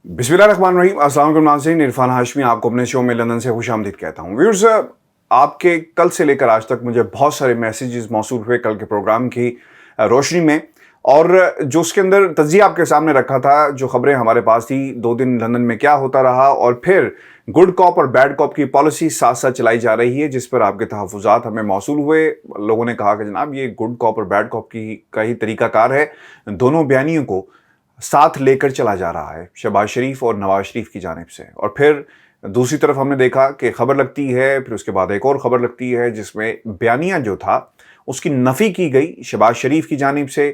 बिस्मिल्लाहिर्रहमानिर्रहीम। अस्सलाम वालेकुम नाज़रीन, इरफान हाशमी आपको अपने शो में लंदन से खुशामदीद कहता हूँ। व्यूअर्स, आपके कल से लेकर आज तक मुझे बहुत सारे मैसेजेस मौसूल हुए कल के प्रोग्राम की रोशनी में, और जो उसके अंदर तज्ज़िया आपके सामने रखा था, जो खबरें हमारे पास थी 2 दिन लंदन में क्या होता रहा, और फिर गुड कॉप और बैड कॉप की पॉलिसी साथ साथ चलाई जा रही है, जिस पर आपके तहफ़्फ़ुज़ात हमें मौसूल हुए। लोगों ने कहा कि जनाब ये गुड कॉप और बैड कॉप का ही तरीक़ाकार है, दोनों बयानियों को साथ लेकर चला जा रहा है शहबाज शरीफ और नवाज शरीफ की जानिब से। और फिर दूसरी तरफ हमने देखा कि खबर लगती है, फिर उसके बाद एक और खबर लगती है जिसमें बयानिया जो था उसकी नफ़ी की गई शहबाज शरीफ की जानिब से।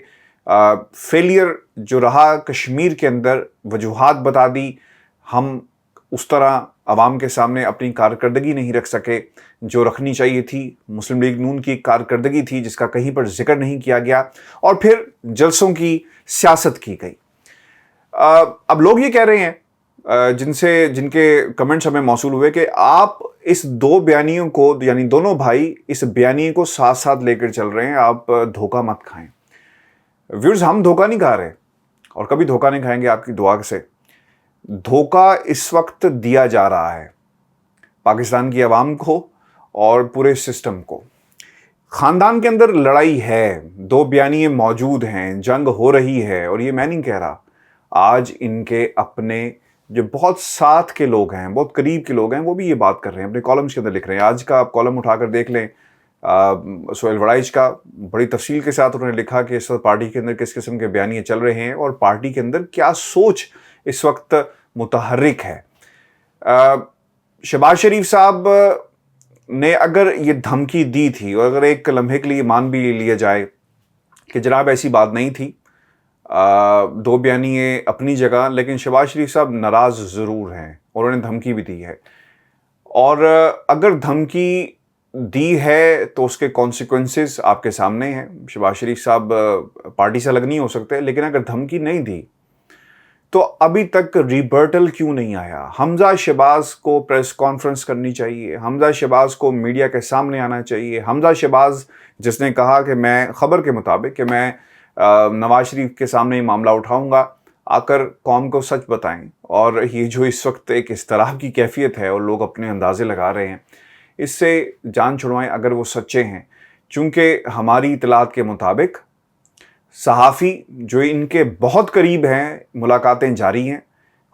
फेलियर जो रहा कश्मीर के अंदर, वजूहात बता दी, हम उस तरह आवाम के सामने अपनी कारकर्दगी नहीं रख सके जो रखनी चाहिए थी। मुस्लिम लीग नून की कारकर्दगी थी जिसका कहीं पर जिक्र नहीं किया गया, और फिर जलसों की सियासत की गई। अब लोग ये कह रहे हैं जिनके कमेंट्स हमें मौसूल हुए कि आप इस दो बयानियों को, यानी दोनों भाई इस बयानी को साथ साथ लेकर चल रहे हैं, आप धोखा मत खाएं। व्यूअर्स, हम धोखा नहीं खा रहे और कभी धोखा नहीं खाएंगे आपकी दुआ से। धोखा इस वक्त दिया जा रहा है पाकिस्तान की आवाम को और पूरे सिस्टम को। खानदान के अंदर लड़ाई है, दो बयानियां मौजूद हैं, जंग हो रही है, और ये मैं नहीं कह रहा। आज इनके अपने जो बहुत साथ के लोग हैं, बहुत करीब के लोग हैं, वो भी ये बात कर रहे हैं, अपने कॉलम्स के अंदर लिख रहे हैं। आज का आप कॉलम उठाकर देख लें, सोहेल वड़ाइच का बड़ी तफसील के साथ उन्होंने लिखा कि इस वक्त पार्टी के अंदर किस किस्म के बयानियां चल रहे हैं और पार्टी के अंदर क्या सोच इस वक्त मुतहर्रिक है। शहबाज शरीफ साहब ने अगर ये धमकी दी थी, और अगर एक लम्हे के लिए मान भी लिया जाए कि जनाब ऐसी बात नहीं थी, दो बयानियां अपनी जगह, लेकिन शहबाज शरीफ साहब नाराज़ ज़रूर हैं और उन्होंने धमकी भी दी है। और अगर धमकी दी है तो उसके कॉन्सिक्वेंसेस आपके सामने हैं। शहबाज शरीफ साहब पार्टी से अलग नहीं हो सकते, लेकिन अगर धमकी नहीं दी तो अभी तक रिबर्टल क्यों नहीं आया? हमजा शहबाज को प्रेस कॉन्फ्रेंस करनी चाहिए, हमजा शहबाज को मीडिया के सामने आना चाहिए। हमजा शहबाज जिसने कहा कि मैं खबर के मुताबिक कि मैं नवाज शरीफ के सामने ये मामला उठाऊंगा, आकर कौम को सच बताएं। और ये जो इस वक्त एक इस तरह की कैफियत है और लोग अपने अंदाजे लगा रहे हैं, इससे जान छुड़वाएं अगर वो सच्चे हैं। चूँकि हमारी इतलात के मुताबिक सहाफ़ी जो इनके बहुत करीब हैं, मुलाकातें जारी हैं,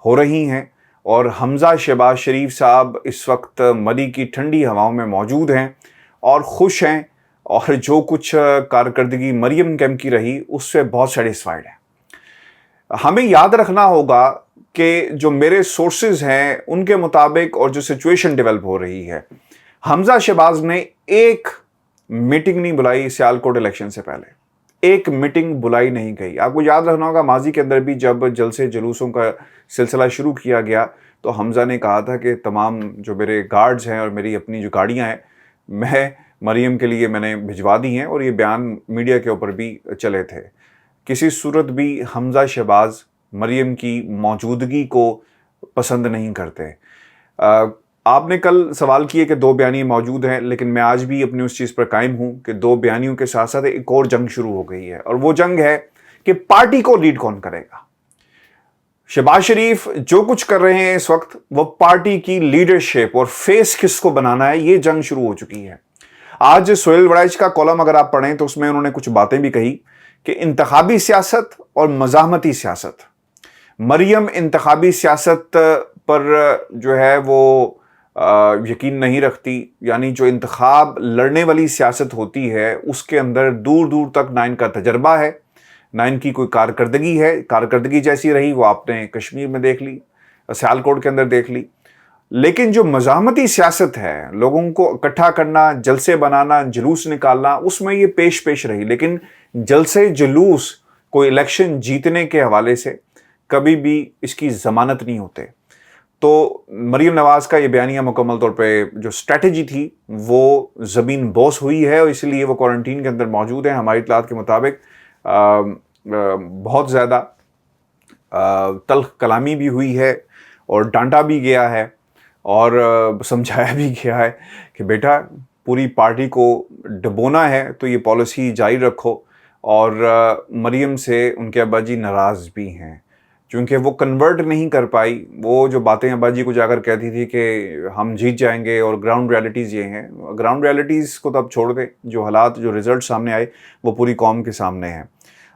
हो रही हैं, और हमजा शहबाज शरीफ साहब इस वक्त मरी की ठंडी हवाओं में मौजूद हैं और खुश हैं, और जो कुछ कारकर्दगी मरियम कैम की रही उससे बहुत सेटिस्फाइड है। हमें याद रखना होगा कि जो मेरे सोर्सेज हैं उनके मुताबिक और जो सिचुएशन डेवलप हो रही है, हमजा शहबाज ने एक मीटिंग नहीं बुलाई सियालकोट इलेक्शन से पहले, एक मीटिंग बुलाई नहीं गई। आपको याद रखना होगा माजी के अंदर भी जब जलसे जुलूसों का सिलसिला शुरू किया गया तो हमजा ने कहा था कि तमाम जो मेरे गार्ड्स हैं और मेरी अपनी जो गाड़ियां हैं, मैं मरियम के लिए मैंने भिजवा दी हैं, और ये बयान मीडिया के ऊपर भी चले थे। किसी सूरत भी हमजा शहबाज मरियम की मौजूदगी को पसंद नहीं करते। आपने कल सवाल किए कि दो बयानियां मौजूद हैं, लेकिन मैं आज भी अपनी उस चीज़ पर कायम हूं कि दो बयानियों के साथ साथ एक और जंग शुरू हो गई है, और वो जंग है कि पार्टी को लीड कौन करेगा। शहबाज शरीफ जो कुछ कर रहे हैं इस वक्त, वो पार्टी की लीडरशिप और फेस किसको बनाना है, ये जंग शुरू हो चुकी है। आज सोहेल वड़ाइच का कॉलम अगर आप पढ़ें तो उसमें उन्होंने कुछ बातें भी कही कि इंतखाबी सियासत और मज़ाहमती सियासत। मरियम इंतखाबी सियासत पर जो है वो यकीन नहीं रखती, यानी जो इंतखाब लड़ने वाली सियासत होती है उसके अंदर दूर दूर तक ना इनका तजर्बा है, ना इनकी कोई कारकर्दगी है। कारकर्दगी जैसी रही वो आपने कश्मीर में देख ली, सियालकोट के अंदर देख ली। लेकिन जो मज़ाहमती सियासत है, लोगों को इकट्ठा करना, जलसे बनाना, जुलूस निकालना, उसमें ये पेश रही। लेकिन जलसे जुलूस कोई इलेक्शन जीतने के हवाले से कभी भी इसकी ज़मानत नहीं होते। तो मरियम नवाज़ का ये बयानिया मुकम्मल तौर पे जो स्ट्रेटजी थी वो ज़मीन बोस हुई है, और इसलिए वो क्वारंटीन के अंदर मौजूद हैं। हमारी इतलात के मुताबिक बहुत ज़्यादा तल्ख कलामी भी हुई है और डांटा भी गया है और समझाया भी गया है कि बेटा पूरी पार्टी को डबोना है तो ये पॉलिसी जारी रखो। और मरियम से उनके अब्बा जी नाराज़ भी हैं। چونکہ وہ کنورٹ نہیں کر پائی. وہ جو باتیں اباجی کو جا کر کہتی تھی کہ ہم جیت جائیں گے اور گراؤنڈ ریالٹیز یہ ہیں, گراؤنڈ ریالٹیز کو تو اب چھوڑ دیں. جو حالات, جو رزلٹ سامنے آئے وہ پوری قوم کے سامنے ہیں.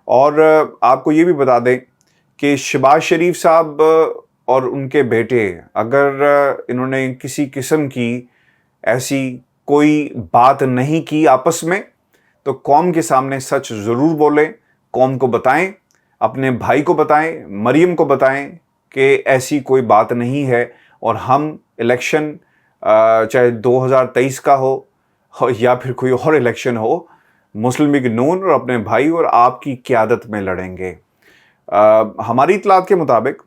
اور آپ کو یہ بھی بتا دیں کہ شہباز شریف صاحب اور ان کے بیٹے اگر انہوں نے کسی قسم کی ایسی کوئی بات نہیں کی آپس میں تو قوم کے سامنے سچ ضرور بولیں, قوم کو بتائیں, اپنے بھائی کو بتائیں, مریم کو بتائیں کہ ایسی کوئی بات نہیں ہے. اور ہم الیکشن چاہے 2023 کا ہو یا پھر کوئی اور الیکشن ہو, مسلم لیگ نون اور اپنے بھائی اور آپ کی قیادت میں لڑیں گے. ہماری اطلاعات کے مطابق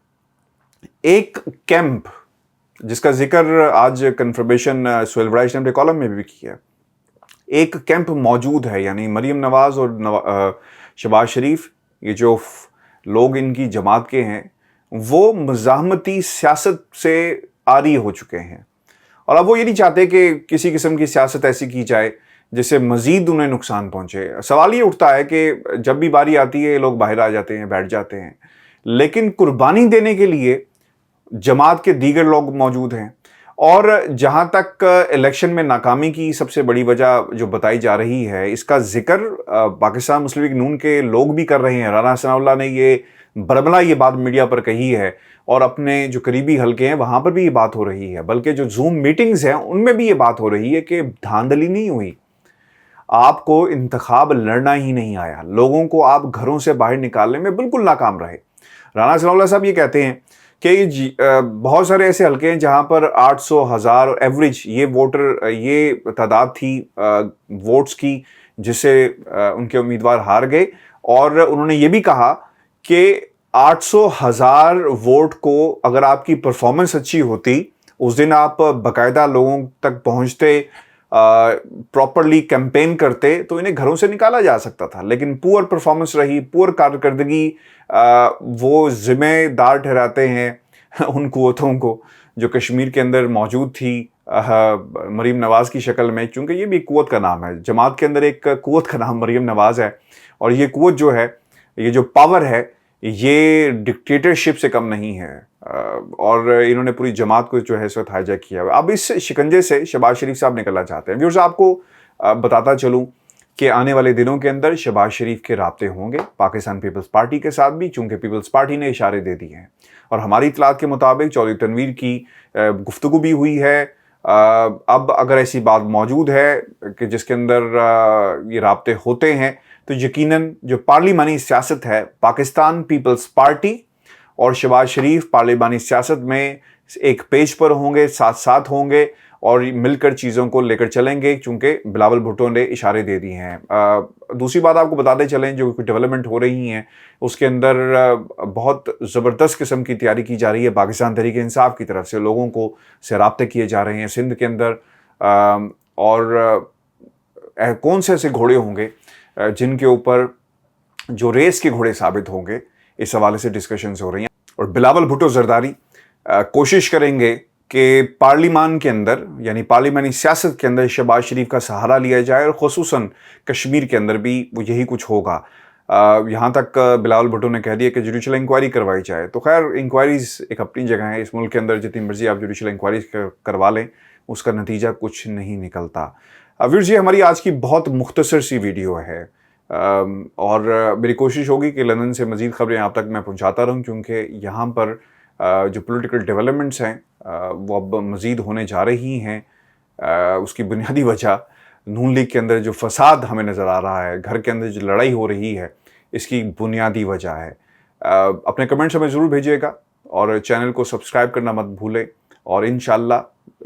ایک کیمپ جس کا ذکر آج کنفرمیشن سہیل وڑائچ نے اپنے کالم میں بھی کیا, ایک کیمپ موجود ہے. یعنی مریم نواز اور شہباز شریف, یہ جو لوگ ان کی جماعت کے ہیں, وہ مزاحمتی سیاست سے عاری ہو چکے ہیں. اور اب وہ یہ نہیں چاہتے کہ کسی قسم کی سیاست ایسی کی جائے جس سے مزید انہیں نقصان پہنچے. سوال یہ اٹھتا ہے کہ جب بھی باری آتی ہے یہ لوگ باہر آ جاتے ہیں, بیٹھ جاتے ہیں, لیکن قربانی دینے کے لیے جماعت کے دیگر لوگ موجود ہیں. اور جہاں تک الیکشن میں ناکامی کی سب سے بڑی وجہ جو بتائی جا رہی ہے, اس کا ذکر پاکستان مسلم لیگ نون کے لوگ بھی کر رہے ہیں. رانا ثناء اللہ نے یہ بربلا یہ بات میڈیا پر کہی ہے, اور اپنے جو قریبی حلقے ہیں وہاں پر بھی یہ بات ہو رہی ہے. بلکہ جو زوم میٹنگز ہیں ان میں بھی یہ بات ہو رہی ہے کہ دھاندلی نہیں ہوئی, آپ کو انتخاب لڑنا ہی نہیں آیا, لوگوں کو آپ گھروں سے باہر نکالنے میں بالکل ناکام رہے. رانا ثناء اللہ صاحب یہ کہتے ہیں کہ بہت سارے ایسے حلقے ہیں جہاں پر 800 1000 ایوریج یہ تعداد تھی ووٹس کی جس سے ان کے امیدوار ہار گئے. اور انہوں نے یہ بھی کہا کہ 800 1000 ووٹ کو اگر آپ کی پرفارمنس اچھی ہوتی, اس دن آپ باقاعدہ لوگوں تک پہنچتے, پراپرلی کیمپین کرتے, تو انہیں گھروں سے نکالا جا سکتا تھا. لیکن پور پرفارمنس رہی, پور کارکردگی, وہ ذمہ دار ٹھہراتے ہیں ان قوتوں کو جو کشمیر کے اندر موجود تھی مریم نواز کی شکل میں. چونکہ یہ بھی قوت کا نام ہے, جماعت کے اندر ایک قوت کا نام مریم نواز ہے, اور یہ قوت جو ہے, یہ جو پاور ہے, یہ ڈکٹیٹرشپ سے کم نہیں ہے. اور انہوں نے پوری جماعت کو جو ہے اس وقت ہائی جیک کیا. اب اس شکنجے سے شہباز شریف صاحب نکلنا چاہتے ہیں. ویورز, آپ کو بتاتا چلوں کہ آنے والے دنوں کے اندر شہباز شریف کے رابطے ہوں گے پاکستان پیپلز پارٹی کے ساتھ بھی, چونکہ پیپلز پارٹی نے اشارے دے دیے ہیں. اور ہماری اطلاعات کے مطابق چودھری تنویر کی گفتگو بھی ہوئی ہے. اب اگر ایسی بات موجود ہے کہ جس کے اندر یہ رابطے ہوتے ہیں, تو یقیناً جو پارلیمانی سیاست ہے, پاکستان پیپلز پارٹی اور شہباز شریف پارلیمانی سیاست میں ایک پیج پر ہوں گے, ساتھ ساتھ ہوں گے, اور مل کر چیزوں کو لے کر چلیں گے, چونکہ بلاول بھٹو نے اشارے دے دیے ہیں. دوسری بات آپ کو بتاتے چلیں, جو ڈیولپمنٹ ہو رہی ہیں اس کے اندر بہت زبردست قسم کی تیاری کی جا رہی ہے پاکستان تحریک انصاف کی طرف سے. لوگوں کو سے رابطے کیے جا رہے ہیں سندھ کے اندر, اور کون سے ایسے گھوڑے ہوں گے جن کے اوپر جو ریس کے گھوڑے ثابت ہوں گے, اس حوالے سے ڈسکشنز ہو رہی ہیں. اور بلاول بھٹو زرداری کوشش کریں گے کہ پارلیمان کے اندر, یعنی پارلیمانی سیاست کے اندر شہباز شریف کا سہارا لیا جائے, اور خصوصاً کشمیر کے اندر بھی وہ یہی کچھ ہوگا. یہاں تک بلاول بھٹو نے کہہ دیا کہ جوڈیشل انکوائری کروائی جائے. تو خیر, انکوائریز ایک اپنی جگہ ہے, اس ملک کے اندر جتنی مرضی آپ جوڈیشل انکوائریز کروا لیں اس کا نتیجہ کچھ نہیں نکلتا. ویورز, یہ ہماری آج کی بہت مختصر سی ویڈیو ہے, اور میری کوشش ہوگی کہ لندن سے مزید خبریں آپ تک میں پہنچاتا رہوں, کیونکہ یہاں پر جو پولیٹیکل ڈیولپمنٹس ہیں وہ اب مزید ہونے جا رہی ہیں. اس کی بنیادی وجہ نون لیگ کے اندر جو فساد ہمیں نظر آ رہا ہے, گھر کے اندر جو لڑائی ہو رہی ہے, اس کی بنیادی وجہ ہے. اپنے کمنٹس ہمیں ضرور بھیجیے گا, اور چینل کو سبسکرائب کرنا مت بھولیں. اور انشاءاللہ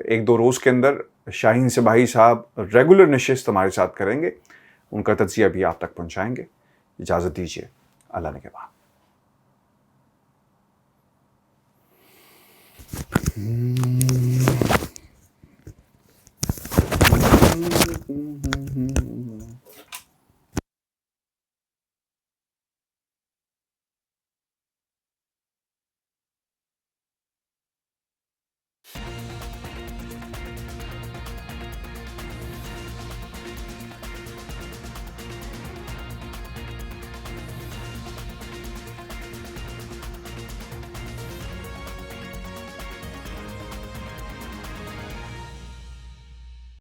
1-2 روز کے اندر شاہین صباحی صاحب ریگولر نشست ہمارے ساتھ کریں گے, ان کا تجزیہ بھی آپ تک پہنچائیں گے. اجازت دیجیے, اللہ نے کے بعد.